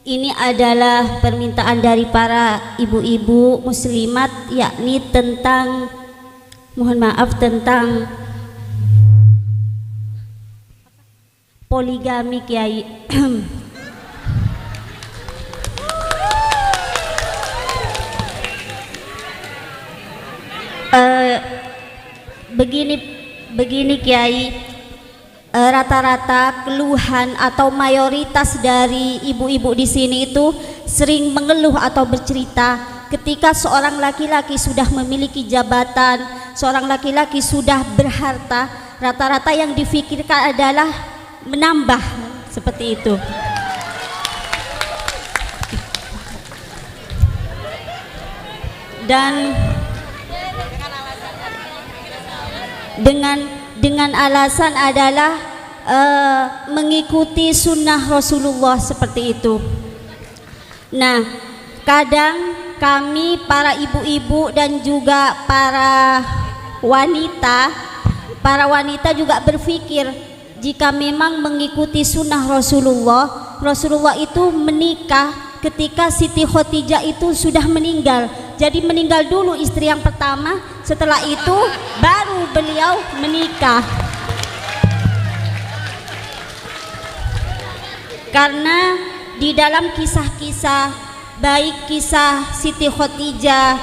Ini adalah permintaan dari para ibu-ibu muslimat, yakni tentang, mohon maaf, tentang poligami, Kiai. Begini Kiai, rata-rata keluhan atau mayoritas dari ibu-ibu di sini itu sering mengeluh atau bercerita ketika seorang laki-laki sudah memiliki jabatan, seorang laki-laki sudah berharta, rata-rata yang difikirkan adalah menambah, seperti itu. Dan dengan alasan adalah mengikuti sunnah Rasulullah, seperti itu. Nah, kadang kami para ibu-ibu dan juga para wanita juga berpikir, jika memang mengikuti sunnah Rasulullah itu menikah ketika Siti Khadijah itu sudah meninggal. Jadi meninggal dulu istri yang pertama, setelah itu baru beliau menikah. Karena di dalam kisah-kisah, baik kisah Siti Khadijah,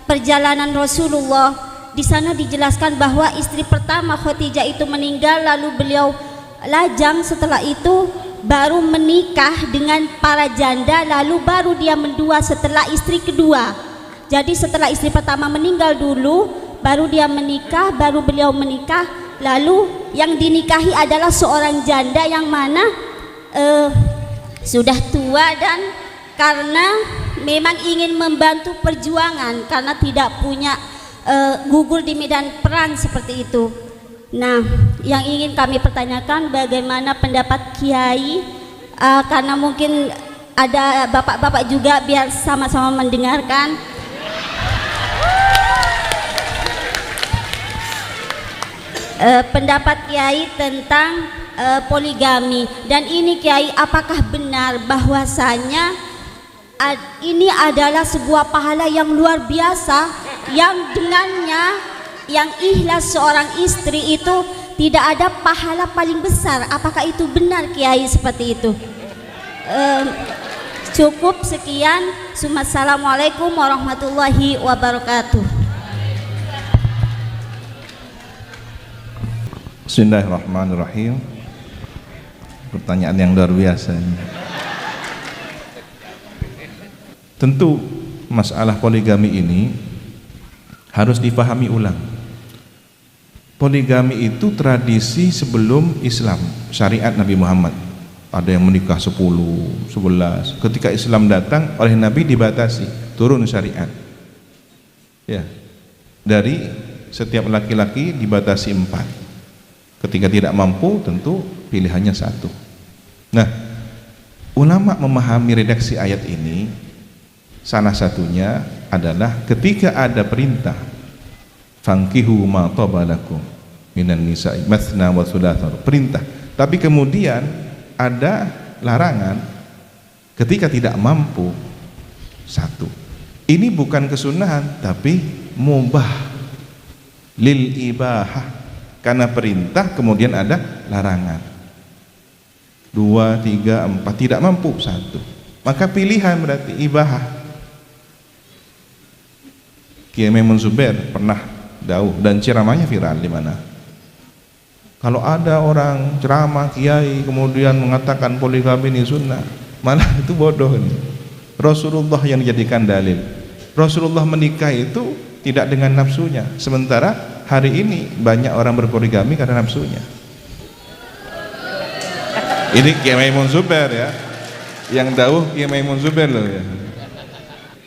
perjalanan Rasulullah, di sana dijelaskan bahwa istri pertama Khadijah itu meninggal, lalu beliau lajang, setelah itu baru menikah dengan para janda, lalu baru dia mendua setelah istri kedua. Jadi setelah istri pertama meninggal dulu, baru dia menikah, baru beliau menikah, lalu yang dinikahi adalah seorang janda yang mana sudah tua, dan karena memang ingin membantu perjuangan karena tidak punya gugur di medan perang, seperti itu. Nah, yang ingin kami pertanyakan, bagaimana pendapat Kiai, karena mungkin ada bapak-bapak juga, biar sama-sama mendengarkan. Pendapat Kiai tentang poligami. Dan ini Kiai, apakah benar bahwasanya ini adalah sebuah pahala yang luar biasa, yang dengannya, yang ikhlas seorang istri itu tidak ada pahala paling besar? Apakah itu benar Kiai seperti itu? Cukup sekian. Assalamualaikum warahmatullahi wabarakatuh. Bismillahirrahmanirrahim. Pertanyaan yang luar biasa ini. Tentu masalah poligami ini harus dipahami ulang. Poligami itu tradisi sebelum Islam, syariat Nabi Muhammad. Ada yang menikah 10, 11. Ketika Islam datang, oleh Nabi dibatasi, turun syariat. Ya. Dari setiap laki-laki dibatasi 4. Ketika tidak mampu, tentu pilihannya 1. Nah, ulama memahami redaksi ayat ini, salah satunya adalah ketika ada perintah fankihu ma taba lakum minan nisa'i matsna wa thulatha, perintah, tapi kemudian ada larangan ketika tidak mampu 1. Ini bukan kesunahan, tapi mubah, lil ibahah. Karena perintah kemudian ada larangan. 2, 3, 4, tidak mampu 1, maka pilihan berarti ibahah. Kiai Maimun Zubair pernah dawuh dan ceramahnya viral di mana? Kalau ada orang ceramah kiai kemudian mengatakan poligami ini sunnah, malah itu bodoh ini. Rasulullah yang dijadikan dalil. Rasulullah menikah itu tidak dengan nafsunya, sementara hari ini banyak orang berpoligami karena nafsunya. Ini Kiai Maimun Zubair ya, yang dawuh Kiai Maimun Zubair loh ya,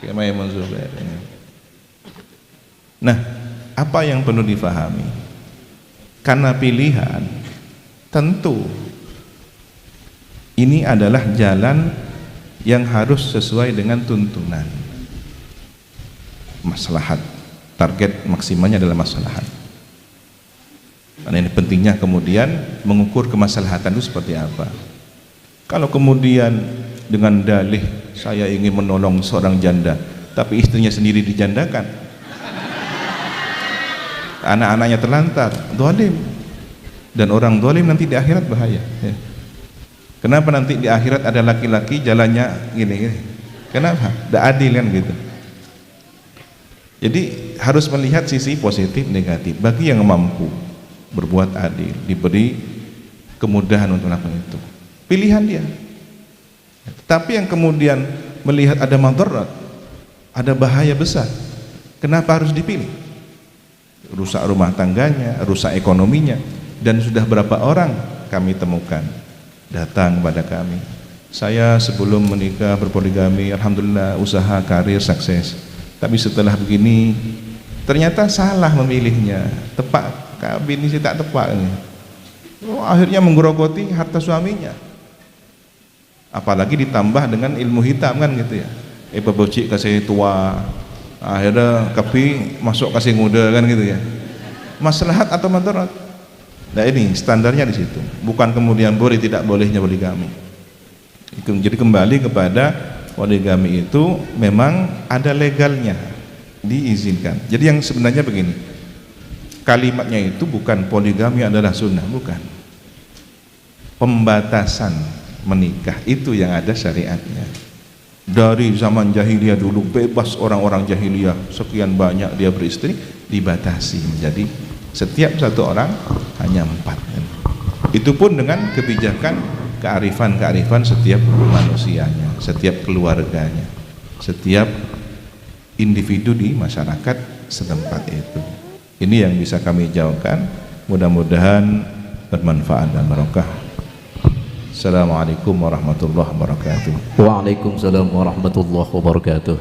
Kiai Maimun Zubair. Nah, apa yang perlu difahami? Karena pilihan, tentu ini adalah jalan yang harus sesuai dengan tuntunan maslahat. Target maksimalnya adalah maslahat. Karena ini pentingnya kemudian mengukur kemaslahatan itu seperti apa. Kalau kemudian dengan dalih saya ingin menolong seorang janda, tapi istrinya sendiri dijandakan, anak-anaknya terlantar, zalim. Dan orang zalim nanti di akhirat bahaya, ya. Kenapa nanti di akhirat ada laki-laki jalannya gini? Kenapa? Tidak adil kan gitu. Jadi harus melihat sisi positif negatif. Bagi yang mampu berbuat adil, diberi kemudahan untuk melakukan itu, pilihan dia. Tapi yang kemudian melihat ada madarat, ada bahaya besar, kenapa harus dipilih? Rusak rumah tangganya, rusak ekonominya. Dan sudah berapa orang kami temukan datang kepada kami, saya sebelum menikah berpoligami, alhamdulillah usaha karir sukses, tapi setelah begini ternyata salah memilihnya, tepat kabin ini tak tepat ini. Akhirnya menggerogoti harta suaminya, apalagi ditambah dengan ilmu hitam kan gitu ya, bocik kasih tua, akhirnya kapi masuk kasih muda kan gitu ya. Maslahat atau madarat? Nah ini standarnya di situ, bukan kemudian boleh tidak bolehnya poligami. Jadi kembali kepada poligami itu memang ada legalnya, diizinkan. Jadi yang sebenarnya begini, kalimatnya itu bukan poligami adalah sunnah, bukan. Pembatasan menikah itu yang ada syariatnya. Dari zaman jahiliyah dulu bebas orang-orang jahiliyah, sekian banyak dia beristri, dibatasi menjadi setiap satu orang hanya 4. Itu pun dengan kebijakan kearifan setiap manusianya, setiap keluarganya, setiap individu di masyarakat setempat itu. Ini yang bisa kami jawabkan, mudah-mudahan bermanfaat dan barokah. Assalamualaikum warahmatullahi wabarakatuh. Waalaikumsalam warahmatullahi wabarakatuh.